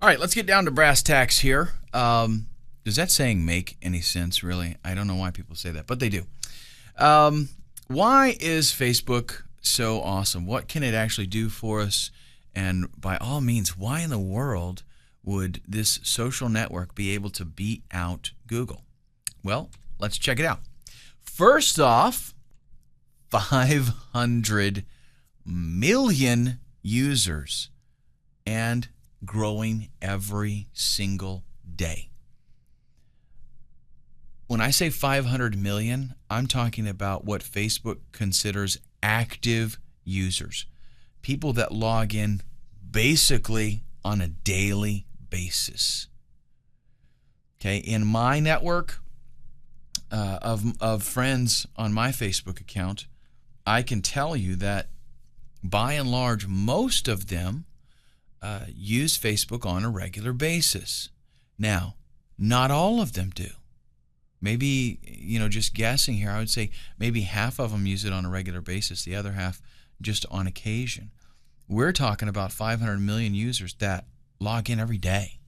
All right, let's get down to brass tacks here. Does that saying make any sense, really? I don't know why people say that, but they do. Why is Facebook so awesome? What can it actually do for us? And by all means, why in the world would this social network be able to beat out Google? Well, let's check it out. First off, 500 million users and growing every single day. When I say 500 million, I'm talking about what Facebook considers active users, people that log in basically on a daily basis. Okay, in my network of friends on my Facebook account, I can tell you that by and large, most of them use Facebook on a regular basis. Now, not all of them do. Maybe, just guessing here, I would say maybe half of them use it on a regular basis, the other half just on occasion. We're talking about 500 million users that log in every day,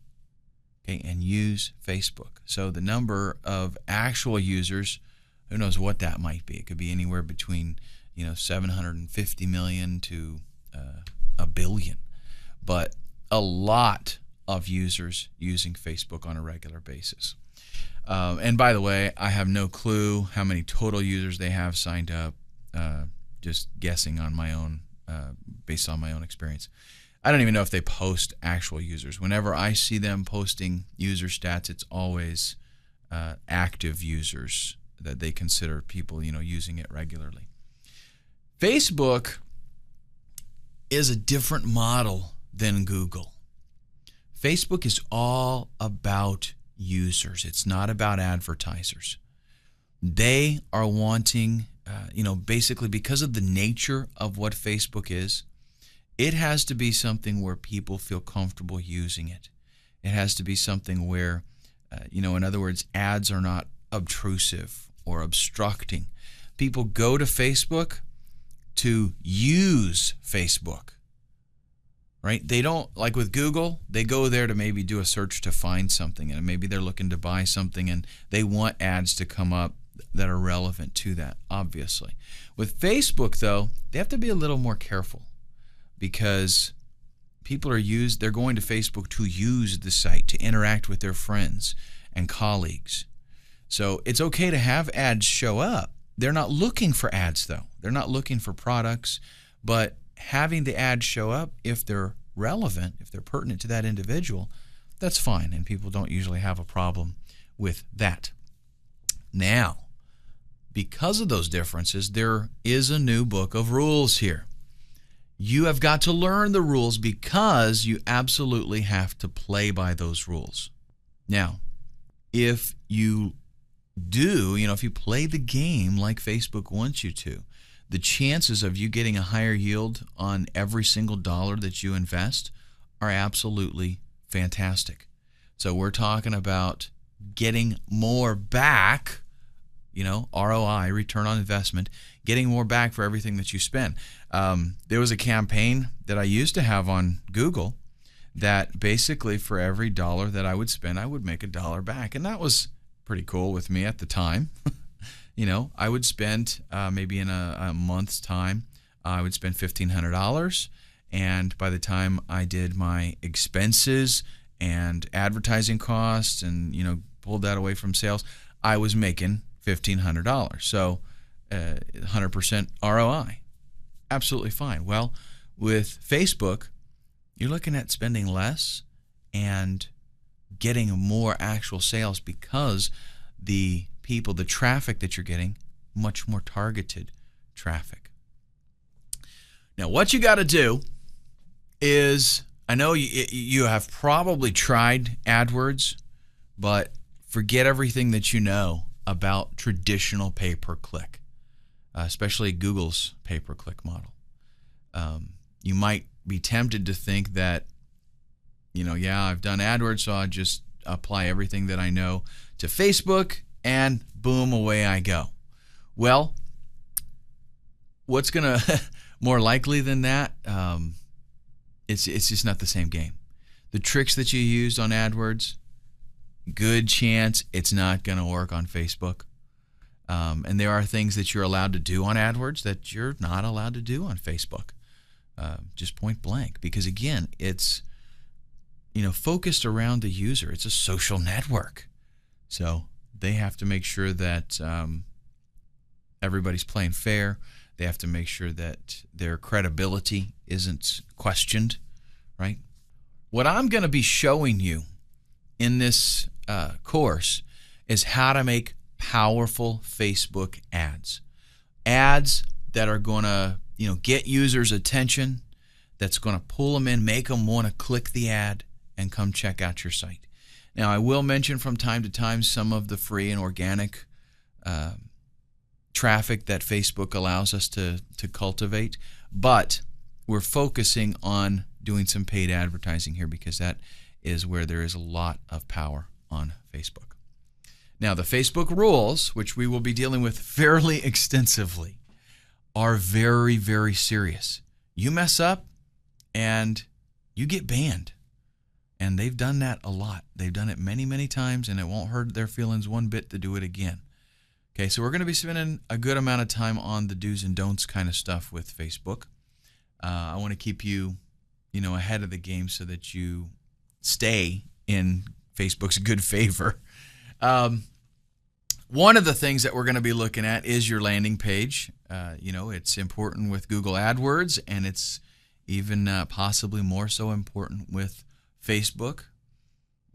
okay, and use Facebook. So the number of actual users, who knows what that might be. It could be anywhere between 750 million to a billion. But a lot of users using Facebook on a regular basis. And by the way, I have no clue how many total users they have signed up, just guessing on my own, based on my own experience. I don't even know if they post actual users. Whenever I see them posting user stats, it's always active users that they consider people, using it regularly. Facebook is a different model than Google. Facebook is all about users. It's not about advertisers. They are wanting, basically because of the nature of what Facebook is, it has to be something where people feel comfortable using it. It has to be something where, in other words, ads are not obtrusive or obstructing. People go to Facebook to use Facebook. Right? They don't, like with Google, they go there to maybe do a search to find something, and maybe they're looking to buy something and they want ads to come up that are relevant to that, obviously. With Facebook, though, they have to be a little more careful because they're going to Facebook to use the site, to interact with their friends and colleagues. So it's okay to have ads show up. They're not looking for ads, though. They're not looking for products, but having the ads show up, if they're relevant, if they're pertinent to that individual, that's fine, and people don't usually have a problem with that. Now, because of those differences, there is a new book of rules here. You have got to learn the rules because you absolutely have to play by those rules. Now, if you do, if you play the game like Facebook wants you to, the chances of you getting a higher yield on every single dollar that you invest are absolutely fantastic. So we're talking about getting more back, ROI, return on investment, getting more back for everything that you spend. There was a campaign that I used to have on Google that basically for every dollar that I would spend, I would make $1 back. And that was pretty cool with me at the time. I would spend maybe in a month's time, I would spend $1,500. And by the time I did my expenses and advertising costs and, pulled that away from sales, I was making $1,500. So 100% ROI. Absolutely fine. Well, with Facebook, you're looking at spending less and getting more actual sales because the traffic that you're getting, much more targeted traffic. Now, what you got to do is, I know you have probably tried AdWords, but forget everything that you know about traditional pay-per-click, especially Google's pay-per-click model. You might be tempted to think that, I've done AdWords, so I'll just apply everything that I know to Facebook, and boom, away I go. Well, what's going to more likely than that, it's just not the same game. the tricks that you used on AdWords, good chance it's not going to work on Facebook. And there are things that you're allowed to do on AdWords that you're not allowed to do on Facebook. Just point blank. Because again, it's focused around the user. It's a social network. So they have to make sure that everybody's playing fair. They have to make sure that their credibility isn't questioned, right? What I'm going to be showing you in this course is how to make powerful Facebook ads. Ads that are going to, get users' attention, that's going to pull them in, make them want to click the ad and come check out your site. Now, I will mention from time to time some of the free and organic traffic that Facebook allows us to cultivate, but we're focusing on doing some paid advertising here because that is where there is a lot of power on Facebook. Now, the Facebook rules, which we will be dealing with fairly extensively, are very, very serious. You mess up and you get banned. And they've done that a lot. They've done it many, many times, and it won't hurt their feelings one bit to do it again. Okay, so we're going to be spending a good amount of time on the do's and don'ts kind of stuff with Facebook. I want to keep you, ahead of the game so that you stay in Facebook's good favor. One of the things that we're going to be looking at is your landing page. It's important with Google AdWords, and it's even possibly more so important with Facebook.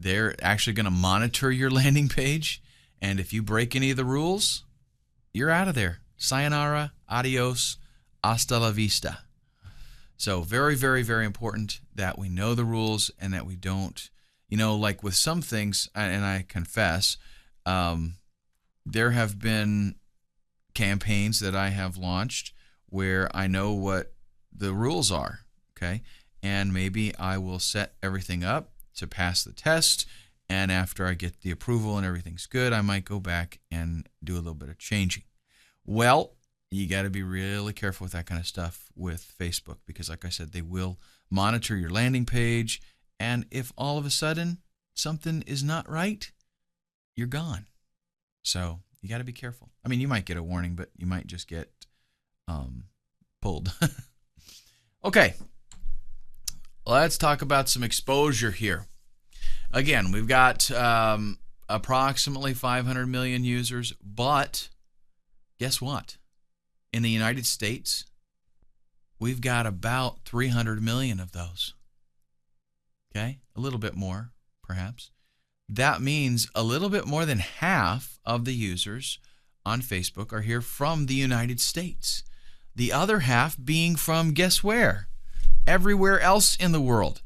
They're actually going to monitor your landing page, and if you break any of the rules, you're out of there. Sayonara, adios, hasta la vista. So very, very, very important that we know the rules and that we don't, like with some things, and I confess, there have been campaigns that I have launched where I know what the rules are, okay? And maybe I will set everything up to pass the test, and after I get the approval and everything's good, I might go back and do a little bit of changing. Well, you got to be really careful with that kind of stuff with Facebook because, like I said, they will monitor your landing page, and if all of a sudden something is not right, you're gone. So you got to be careful. I mean, you might get a warning, but you might just get pulled. Okay. Let's talk about some exposure here. Again, we've got approximately 500 million users, but guess what? In the United States, we've got about 300 million of those. Okay? A little bit more, perhaps. That means a little bit more than half of the users on Facebook are here from the United States. The other half being from, guess where? Everywhere else in the world.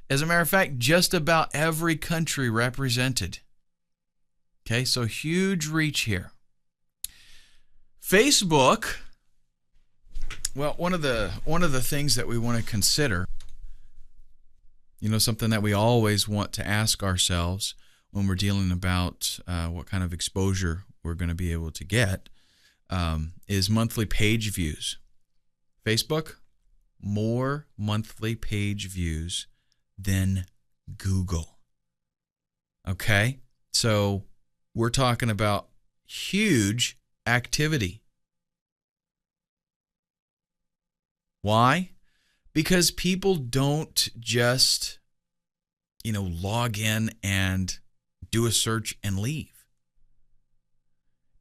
As a matter of fact, just about every country represented. Okay, so huge reach here. Facebook, well, one of the things that we want to consider, something that we always want to ask ourselves when we're dealing about what kind of exposure we're going to be able to get is monthly page views. Facebook, more monthly page views than Google. Okay? So we're talking about huge activity. Why? Because people don't just, log in and do a search and leave.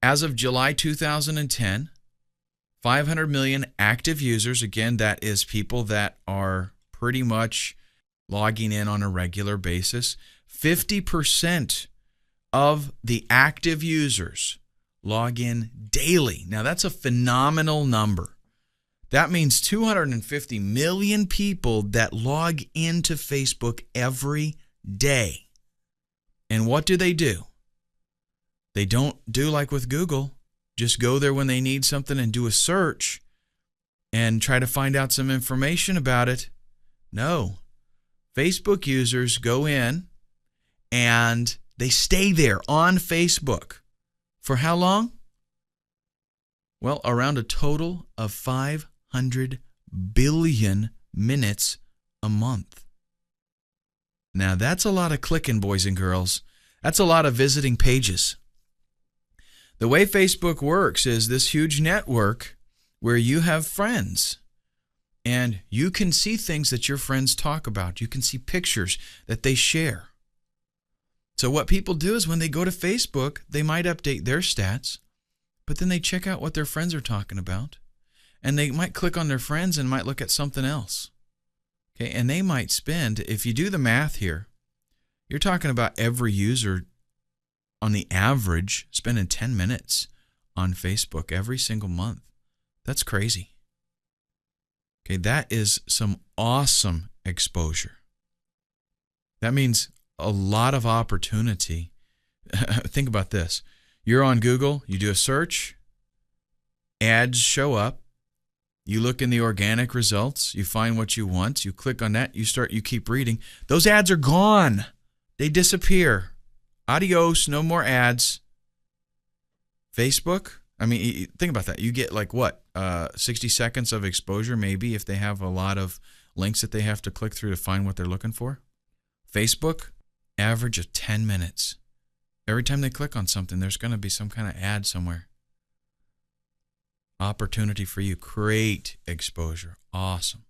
As of July 2010, 500 million active users. Again, that is people that are pretty much logging in on a regular basis. 50% of the active users log in daily. Now, that's a phenomenal number. That means 250 million people that log into Facebook every day. And what do? They don't do like with Google. Just go there when they need something and do a search and try to find out some information about it. No. Facebook users go in and they stay there on Facebook. For how long? Well, around a total of 500 billion minutes a month. Now, that's a lot of clicking, boys and girls. That's a lot of visiting pages. The way Facebook works is this huge network where you have friends, and you can see things that your friends talk about. You can see pictures that they share. So what people do is when they go to Facebook, they might update their stats, but then they check out what their friends are talking about, and they might click on their friends and might look at something else. Okay, and they might spend, if you do the math here, you're talking about every user on the average spending 10 minutes on Facebook every single month. That's crazy. Okay, that is some awesome exposure. That means a lot of opportunity. Think about this. You're on Google, you do a search, ads show up, you look in the organic results, you find what you want, you click on that, you keep reading. Those ads are gone. They disappear. Adios, no more ads. Facebook, I mean, think about that. You get like what, 60 seconds of exposure maybe if they have a lot of links that they have to click through to find what they're looking for. Facebook, average of 10 minutes. Every time they click on something, there's going to be some kind of ad somewhere. Opportunity for you. Great exposure. Awesome.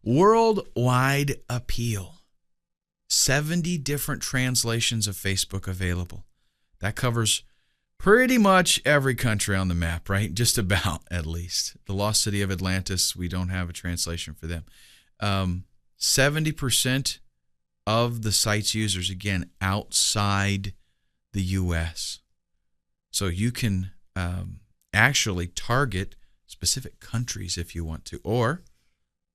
Worldwide appeal. 70 different translations of Facebook available. That covers pretty much every country on the map, right? Just about, at least. The lost city of Atlantis, we don't have a translation for them. 70% of the site's users, again, outside the U.S. So you can actually target specific countries if you want to, or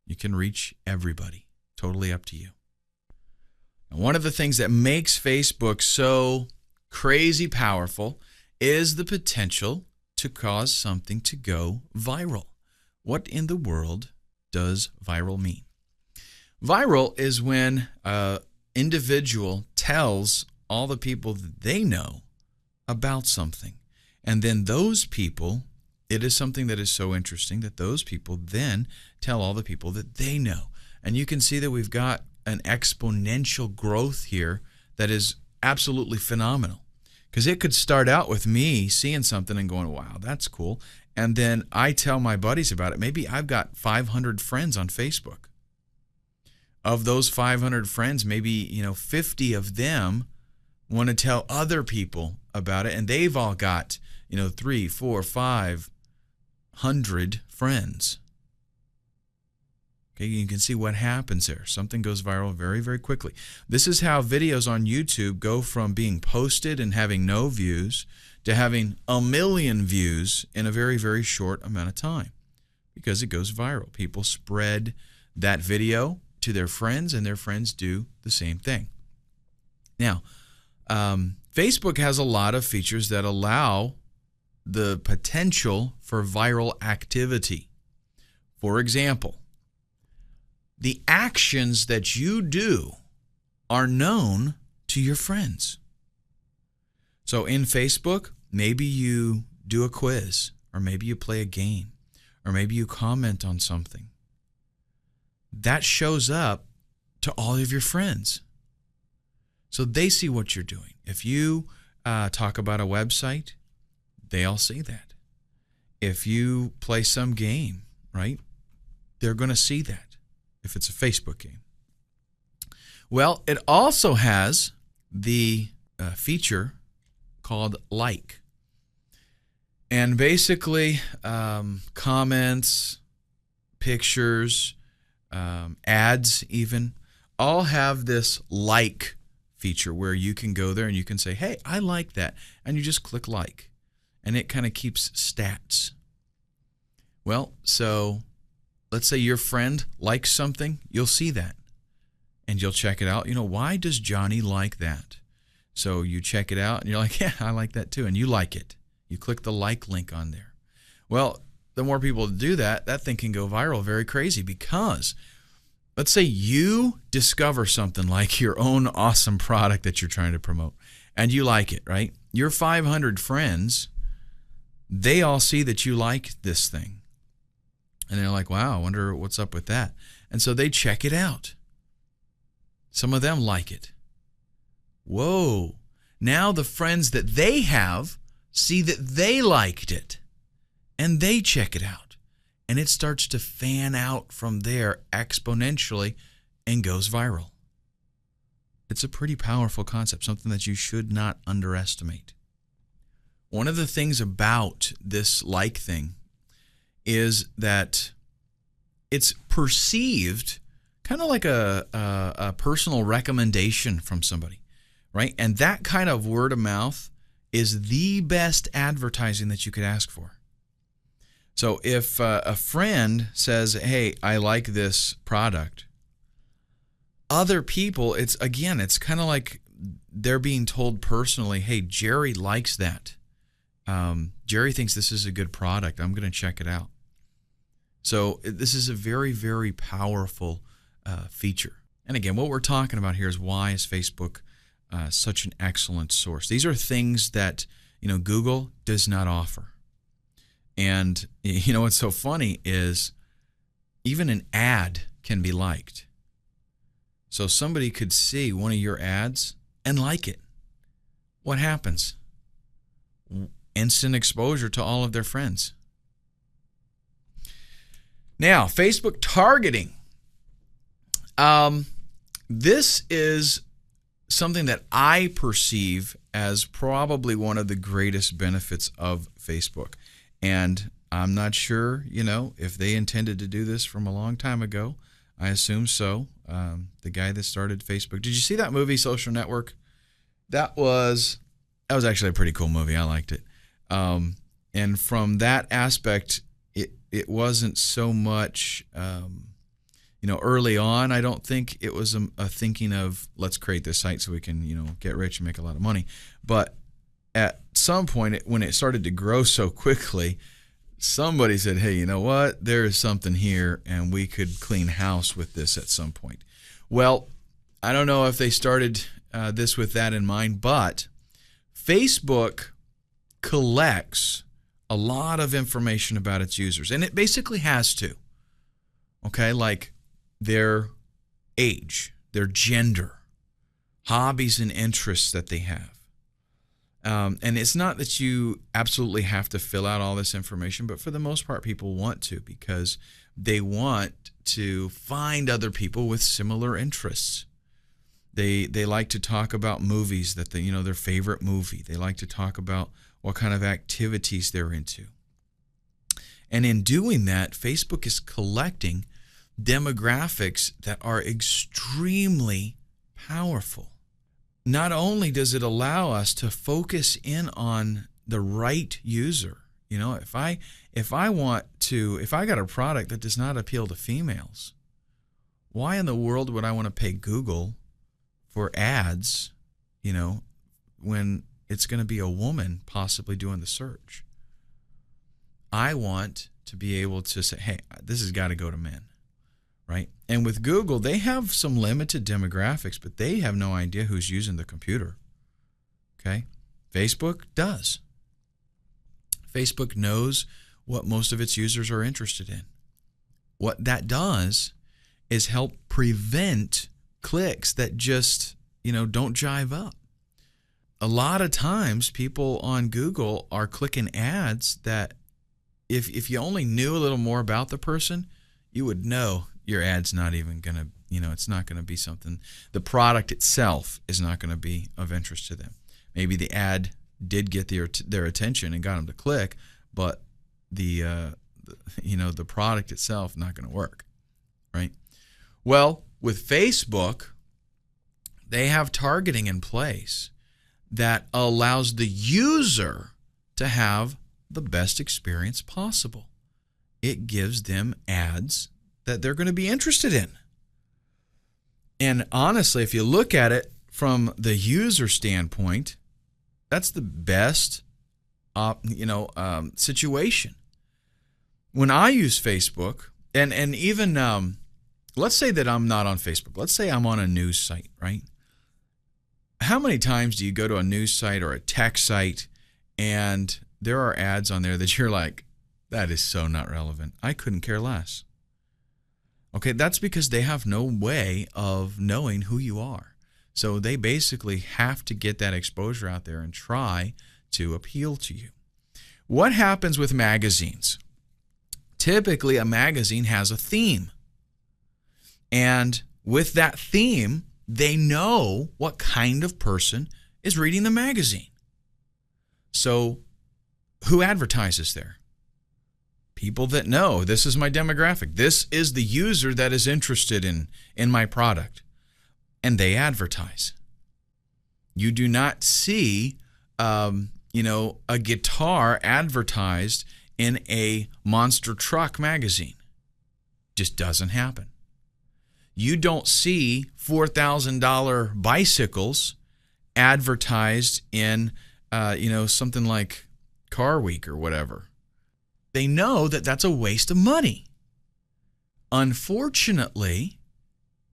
you can reach everybody. Totally up to you. And one of the things that makes Facebook so crazy powerful is the potential to cause something to go viral. What in the world does viral mean? Viral is when an individual tells all the people that they know about something. And then those people, it is something that is so interesting that those people then tell all the people that they know. And you can see that we've got an exponential growth here that is absolutely phenomenal. Because it could start out with me seeing something and going, wow, that's cool. And then I tell my buddies about it. Maybe I've got 500 friends on Facebook. Of those 500 friends, maybe 50 of them want to tell other people about it, and they've all got 3, 4, 500 friends. Okay, you can see what happens there. Something goes viral very, very quickly. This is how videos on YouTube go from being posted and having no views to having 1 million views in a very, very short amount of time, because it goes viral. People spread that video to their friends, and their friends do the same thing. Now, Facebook has a lot of features that allow the potential for viral activity. For example, the actions that you do are known to your friends. So in Facebook, maybe you do a quiz, or maybe you play a game, or maybe you comment on something. That shows up to all of your friends. So they see what you're doing. If you talk about a website, they all see that. If you play some game, right, they're going to see that if it's a Facebook game. Well, it also has the feature called like. And basically, comments, pictures, ads even, all have this like feature where you can go there and you can say, hey, I like that. And you just click like. And it kind of keeps stats. Well, so let's say your friend likes something, you'll see that. And you'll check it out. Why does Johnny like that? So you check it out and you're like, yeah, I like that too. And you like it. You click the like link on there. Well, the more people do that, that thing can go viral very crazy, because let's say you discover something like your own awesome product that you're trying to promote and you like it, right? Your 500 friends, they all see that you like this thing. And they're like, wow, I wonder what's up with that. And so they check it out. Some of them like it. Whoa. Now the friends that they have see that they liked it, and they check it out. And it starts to fan out from there exponentially and goes viral. It's a pretty powerful concept, something that you should not underestimate. One of the things about this like thing is that it's perceived kind of like a personal recommendation from somebody, right? And that kind of word of mouth is the best advertising that you could ask for. So if a friend says, hey, I like this product, other people, it's kind of like they're being told personally, hey, Jerry likes that. Jerry thinks this is a good product. I'm going to check it out. So this is a very, very powerful feature. And again, what we're talking about here is why is Facebook such an excellent source. These are things that Google does not offer. And what's so funny is even an ad can be liked. So somebody could see one of your ads and like it. What happens? Instant exposure to all of their friends. Now, Facebook targeting. This is something that I perceive as probably one of the greatest benefits of Facebook. And I'm not sure, if they intended to do this from a long time ago. I assume so. The guy that started Facebook. Did you see that movie, Social Network? That was actually a pretty cool movie. I liked it. And from that aspect, it wasn't so much, early on, I don't think it was a thinking of let's create this site so we can, get rich and make a lot of money. But at some point, when it started to grow so quickly, somebody said, hey, you know what? There is something here, and we could clean house with this at some point. Well, I don't know if they started this with that in mind, but Facebook collects a lot of information about its users, and it basically has to. Okay, like their age, their gender, hobbies and interests that they have. And it's not that you absolutely have to fill out all this information, but for the most part, people want to because they want to find other people with similar interests. They like to talk about movies that their favorite movie. They like to talk about what kind of activities they're into. And in doing that, Facebook is collecting demographics that are extremely powerful. Not only does it allow us to focus in on the right user, if I got a product that does not appeal to females, why in the world would I want to pay Google for ads, when it's going to be a woman possibly doing the search? I want to be able to say, hey, this has got to go to men, right? And with Google, they have some limited demographics, but they have no idea who's using the computer, okay? Facebook does. Facebook knows what most of its users are interested in. What that does is help prevent clicks that just, don't jive up. A lot of times people on Google are clicking ads that if you only knew a little more about the person, you would know your ad's not even going to, it's not going to be something, the product itself is not going to be of interest to them. Maybe the ad did get their attention and got them to click, but the product itself not going to work, right? Well, with Facebook, they have targeting in place that allows the user to have the best experience possible. It gives them ads that they're going to be interested in. And honestly, if you look at it from the user standpoint, that's the best situation. When I use Facebook, and even let's say that I'm not on Facebook. Let's say I'm on a news site, right? How many times do you go to a news site or a tech site and there are ads on there that you're like, that is so not relevant. I couldn't care less. Okay, that's because they have no way of knowing who you are. So they basically have to get that exposure out there and try to appeal to you. What happens with magazines? Typically, a magazine has a theme. And with that theme, they know what kind of person is reading the magazine. So who advertises there? People that know this is my demographic. This is the user that is interested in my product. And they advertise. You do not see, a guitar advertised in a monster truck magazine. Just doesn't happen. You don't see $4,000 bicycles advertised in, something like Car Week or whatever. They know that that's a waste of money. Unfortunately,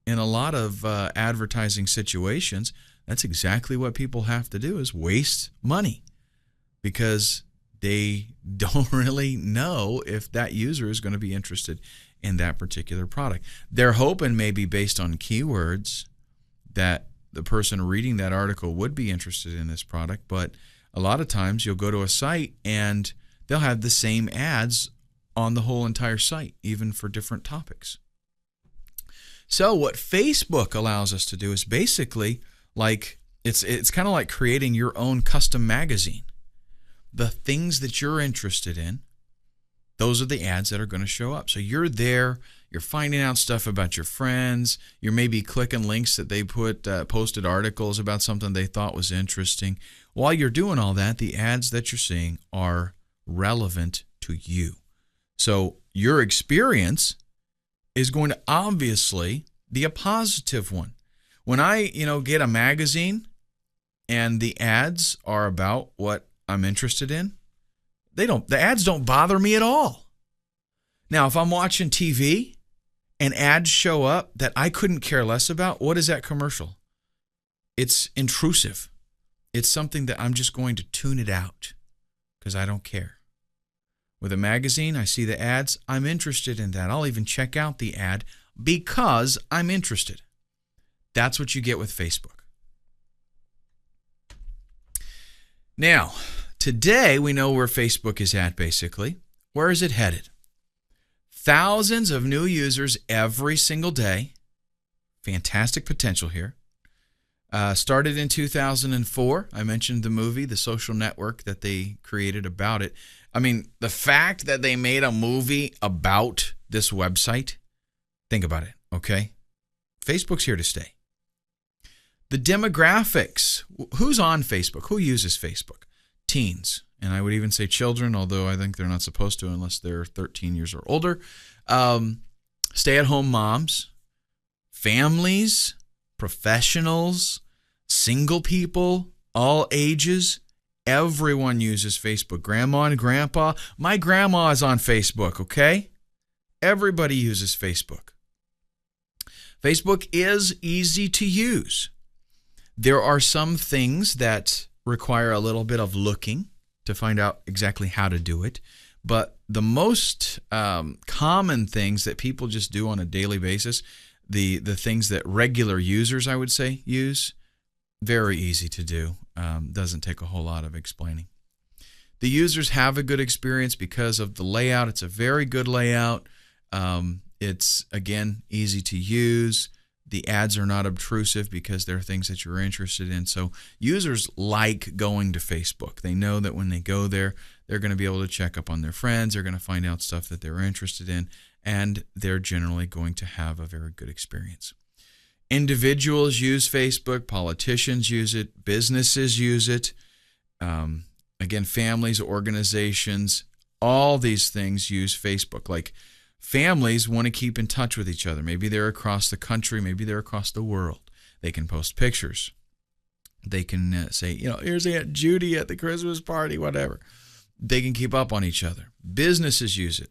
in a lot of advertising situations, that's exactly what people have to do, is waste money, because they don't really know if that user is going to be interested in that particular product. They're hoping maybe based on keywords that the person reading that article would be interested in this product, but a lot of times you'll go to a site and they'll have the same ads on the whole entire site, even for different topics. So what Facebook allows us to do is basically like it's kind of like creating your own custom magazine. The things that you're interested in, those are the ads that are going to show up. So you're there, you're finding out stuff about your friends, you're maybe clicking links that they posted articles about something they thought was interesting. While you're doing all that, the ads that you're seeing are relevant to you. So your experience is going to obviously be a positive one. When I, get a magazine and the ads are about what I'm interested in, the ads don't bother me at all. Now, if I'm watching TV and ads show up that I couldn't care less about, what is that commercial? It's intrusive. It's something that I'm just going to tune it out because I don't care. With a magazine, I see the ads, I'm interested in that. I'll even check out the ad because I'm interested. That's what you get with Facebook. Now, today we know where Facebook is at, basically. Where is it headed? Thousands of new users every single day. Fantastic potential here. Started in 2004. I mentioned the movie, The Social Network, that they created about it. I mean, the fact that they made a movie about this website, think about it, okay? Facebook's here to stay. The demographics. Who's on Facebook? Who uses Facebook? Teens. And I would even say children, although I think they're not supposed to unless they're 13 years or older. Stay-at-home moms, families, professionals, single people, all ages. Everyone uses Facebook. Grandma and grandpa. My grandma is on Facebook, okay? Everybody uses Facebook. Facebook is easy to use. There are some things that require a little bit of looking to find out exactly how to do it. But the most common things that people just do on a daily basis, the things that regular users, I would say, use, very easy to do. Doesn't take a whole lot of explaining. The users have a good experience because of the layout. It's a very good layout. It's, again, easy to use. The ads are not obtrusive because they're things that you're interested in. So users like going to Facebook. They know that when they go there, they're going to be able to check up on their friends. They're going to find out stuff that they're interested in, and they're generally going to have a very good experience. Individuals use Facebook. Politicians use it. Businesses use it. Again, families, organizations, all these things use Facebook. Like, families want to keep in touch with each other. Maybe they're across the country. Maybe they're across the world. They can post pictures. They can say, here's Aunt Judy at the Christmas party, whatever. They can keep up on each other. Businesses use it.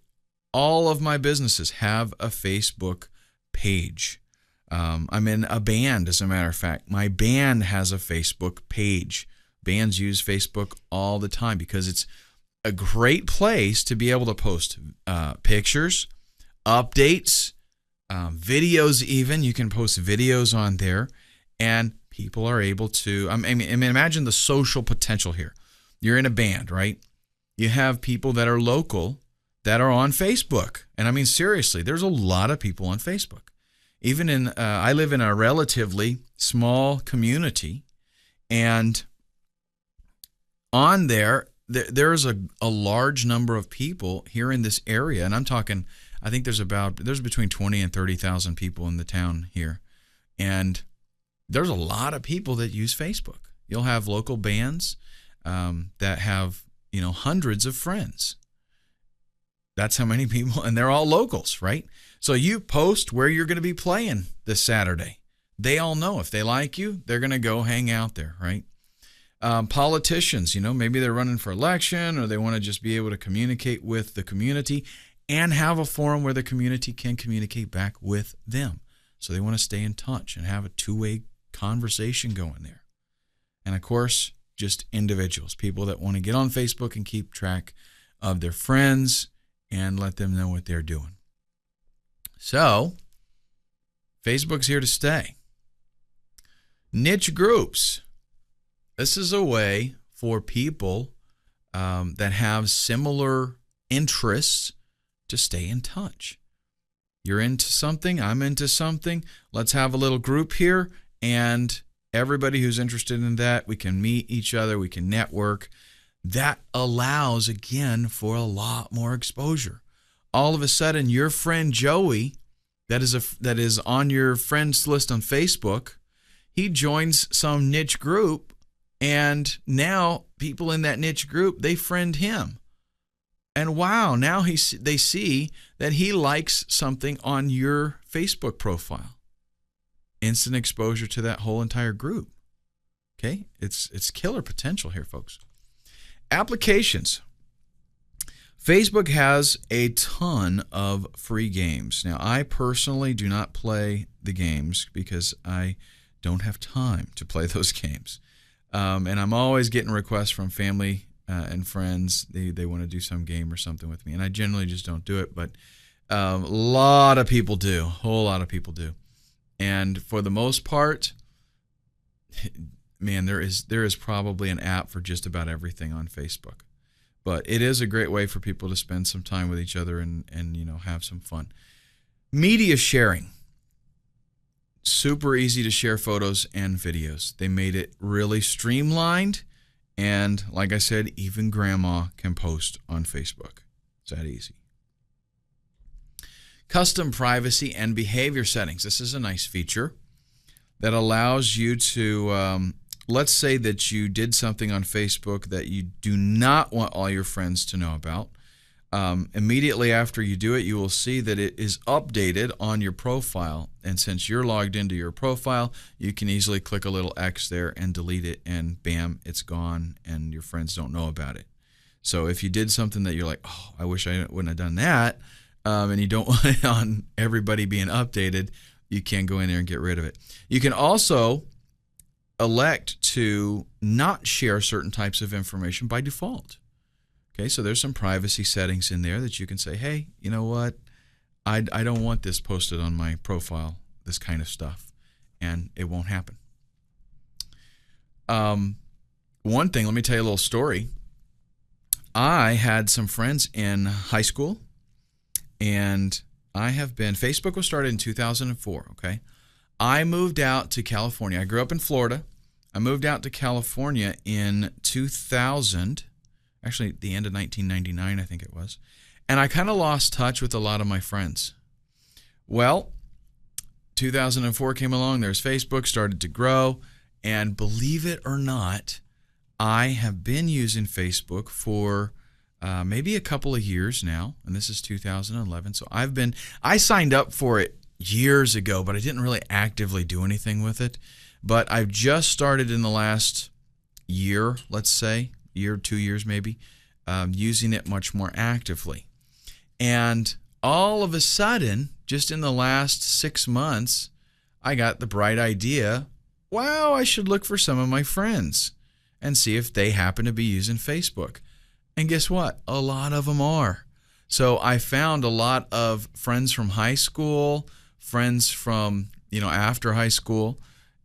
All of my businesses have a Facebook page. I'm in a band, as a matter of fact. My band has a Facebook page. Bands use Facebook all the time because it's a great place to be able to post pictures, updates, videos even. You can post videos on there, and people are able to, I mean, imagine the social potential here. You're in a band, right? You have people that are local that are on Facebook. And I mean, seriously, there's a lot of people on Facebook. Even in, I live in a relatively small community, and on there's a large number of people here in this area. And I'm talking, I think there's between 20 and 30,000 people in the town here. And there's a lot of people that use Facebook. You'll have local bands that have, hundreds of friends. That's how many people, and they're all locals, right? So you post where you're going to be playing this Saturday. They all know if they like you, they're going to go hang out there, right? Politicians, maybe they're running for election, or they want to just be able to communicate with the community and have a forum where the community can communicate back with them. So they want to stay in touch and have a two-way conversation going there. And of course, just individuals, people that want to get on Facebook and keep track of their friends and let them know what they're doing. So, Facebook's here to stay. Niche groups. This is a way for people that have similar interests to stay in touch. You're into something, I'm into something. Let's have a little group here, and everybody who's interested in that, we can meet each other, we can network. That allows, again, for a lot more exposure. All of a sudden, your friend Joey, that is on your friends list on Facebook, he joins some niche group, and now people in that niche group, they friend him. And wow, now they see that he likes something on your Facebook profile. Instant exposure to that whole entire group. Okay? It's killer potential here, folks. Applications. Facebook has a ton of free games. Now, I personally do not play the games because I don't have time to play those games. And I'm always getting requests from family and friends. They want to do some game or something with me. And I generally just don't do it. But a lot of people do. A whole lot of people do. And for the most part, man, there is probably an app for just about everything on Facebook. But it is a great way for people to spend some time with each other and have some fun. Media sharing. Super easy to share photos and videos. They made it really streamlined. And like I said, even grandma can post on Facebook. It's that easy. Custom privacy and behavior settings. This is a nice feature that allows you to, let's say that you did something on Facebook that you do not want all your friends to know about. Immediately after you do it, you will see that it is updated on your profile. And since you're logged into your profile, you can easily click a little X there and delete it, and bam, it's gone, and your friends don't know about it. So if you did something that you're like, oh, I wish I wouldn't have done that, and you don't want it on everybody being updated, you can go in there and get rid of it. You can also elect to not share certain types of information by default. Okay, so there's some privacy settings in there that you can say, hey, you know what? I don't want this posted on my profile, this kind of stuff, and it won't happen. One thing, let me tell you a little story. I had some friends in high school, and Facebook was started in 2004, okay? I moved out to California. I grew up in Florida. I moved out to California in 2000, actually the end of 1999, I think it was. And I kind of lost touch with a lot of my friends. Well, 2004 came along, there's Facebook, started to grow, and believe it or not, I have been using Facebook for maybe a couple of years now, and this is 2011. So I signed up for it years ago, but I didn't really actively do anything with it. But I've just started in the last year, let's say, 2 years maybe, using it much more actively. And all of a sudden, just in the last 6 months, I got the bright idea, wow, I should look for some of my friends and see if they happen to be using Facebook. And guess what? A lot of them are. So I found a lot of friends from high school, friends from, after high school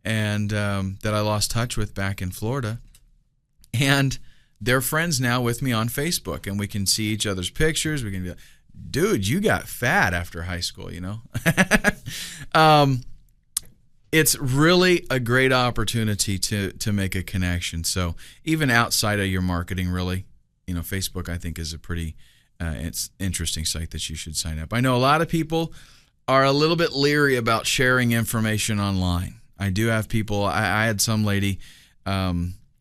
and that I lost touch with back in Florida. And they're friends now with me on Facebook, and we can see each other's pictures. We can be like, dude, you got fat after high school, It's really a great opportunity to make a connection. So even outside of your marketing, really, Facebook, I think, is a pretty it's interesting site that you should sign up. I know a lot of people are a little bit leery about sharing information online. I do have people. I had some lady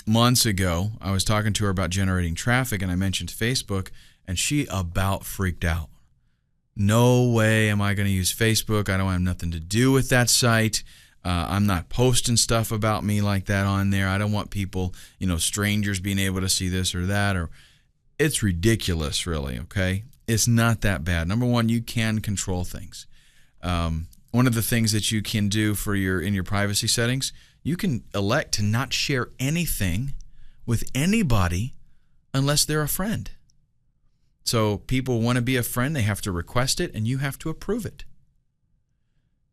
months ago. I was talking to her about generating traffic, and I mentioned Facebook, and she about freaked out. No way am I going to use Facebook. I don't have nothing to do with that site. I'm not posting stuff about me like that on there. I don't want people, strangers being able to see this or that. Or it's ridiculous, really, okay? It's not that bad. Number one, you can control things. One of the things that you can do in your privacy settings, you can elect to not share anything with anybody unless they're a friend. So people want to be a friend, they have to request it, and you have to approve it.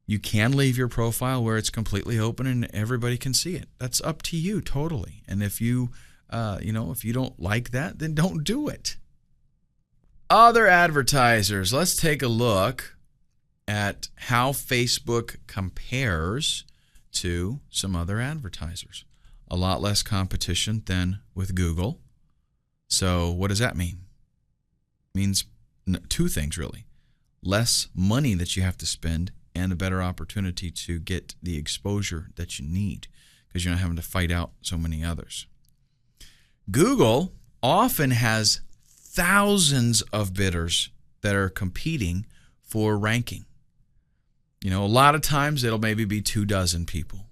You can leave your profile where it's completely open and everybody can see it. That's up to you totally. And if you, if you don't like that, then don't do it. Other advertisers. Let's take a look at how Facebook compares to some other advertisers. A lot less competition than with Google. So what does that mean? It means two things, really. Less money that you have to spend and a better opportunity to get the exposure that you need because you're not having to fight out so many others. Google often has thousands of bidders that are competing for ranking. A lot of times it'll maybe be 24 people,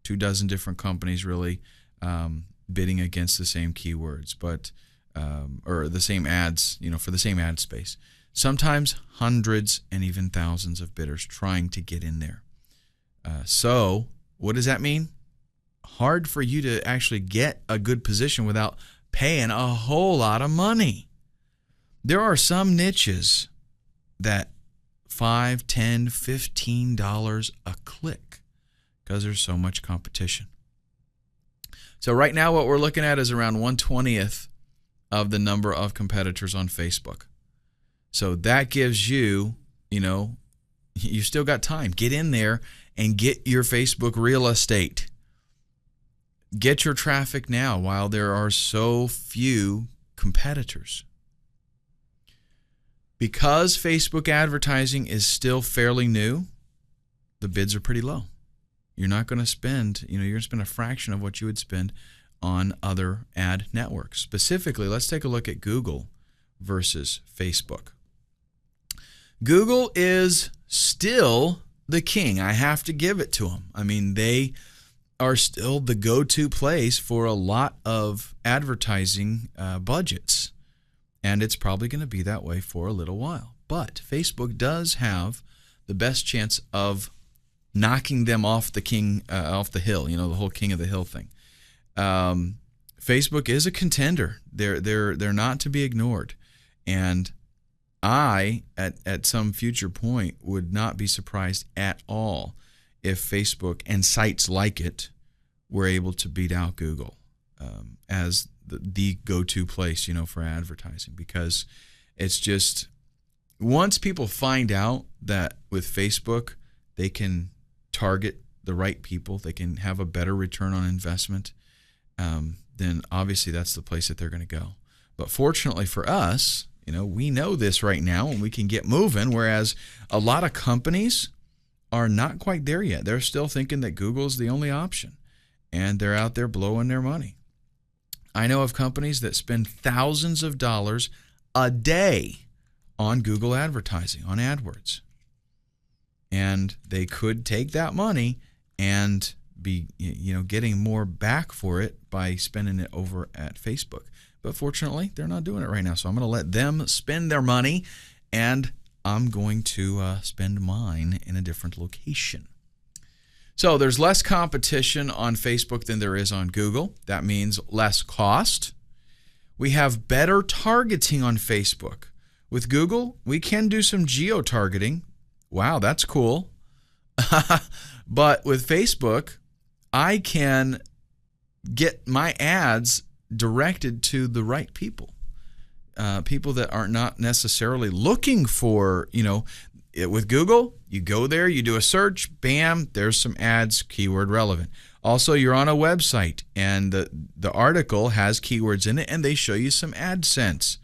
24 different companies really bidding against the same keywords, but or the same ads, for the same ad space. Sometimes hundreds and even thousands of bidders trying to get in there. So what does that mean? Hard for you to actually get a good position without paying a whole lot of money. There are some niches that $5, $10, $15 a click because there's so much competition. So right now what we're looking at is around 1/20th of the number of competitors on Facebook. So that gives you, you still got time. Get in there and get your Facebook real estate. Get your traffic now while there are so few competitors. Because Facebook advertising is still fairly new, the bids are pretty low. You're not going to spend, you're going to spend a fraction of what you would spend on other ad networks. Specifically, let's take a look at Google versus Facebook. Google is still the king. I have to give it to them. I mean, they are still the go-to place for a lot of advertising budgets. And it's probably going to be that way for a little while. But Facebook does have the best chance of knocking them off the hill, the whole king of the hill thing. Facebook is a contender. They're not to be ignored. And I, at some future point, would not be surprised at all if Facebook and sites like it were able to beat out Google as the go-to place, for advertising, because it's just once people find out that with Facebook they can target the right people, they can have a better return on investment, then obviously that's the place that they're going to go. But fortunately for us, we know this right now and we can get moving, whereas a lot of companies are not quite there yet. They're still thinking that Google is the only option, and they're out there blowing their money. I know of companies that spend thousands of dollars a day on Google advertising, on AdWords. And they could take that money and be, getting more back for it by spending it over at Facebook. But fortunately, they're not doing it right now. So I'm going to let them spend their money, and I'm going to spend mine in a different location. So there's less competition on Facebook than there is on Google. That means less cost. We have better targeting on Facebook. With Google, we can do some geo-targeting. Wow, that's cool. But with Facebook, I can get my ads directed to the right people. People that are not necessarily looking for, with Google, you go there, you do a search, bam, there's some ads, keyword relevant. Also, you're on a website and the article has keywords in it and they show you some AdSense.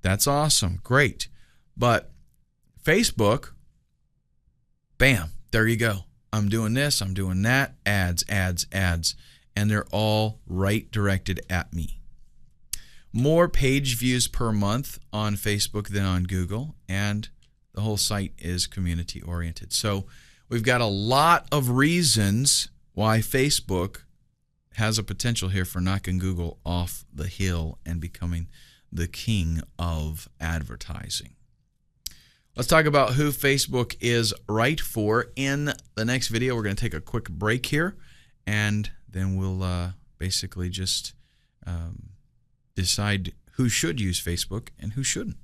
That's awesome, great. But Facebook, bam, there you go. I'm doing this, I'm doing that, ads, ads, ads, and they're all right directed at me. More page views per month on Facebook than on Google, and the whole site is community oriented. So we've got a lot of reasons why Facebook has a potential here for knocking Google off the hill and becoming the king of advertising. Let's talk about who Facebook is right for in the next video. We're going to take a quick break here, and then we'll basically just decide who should use Facebook and who shouldn't.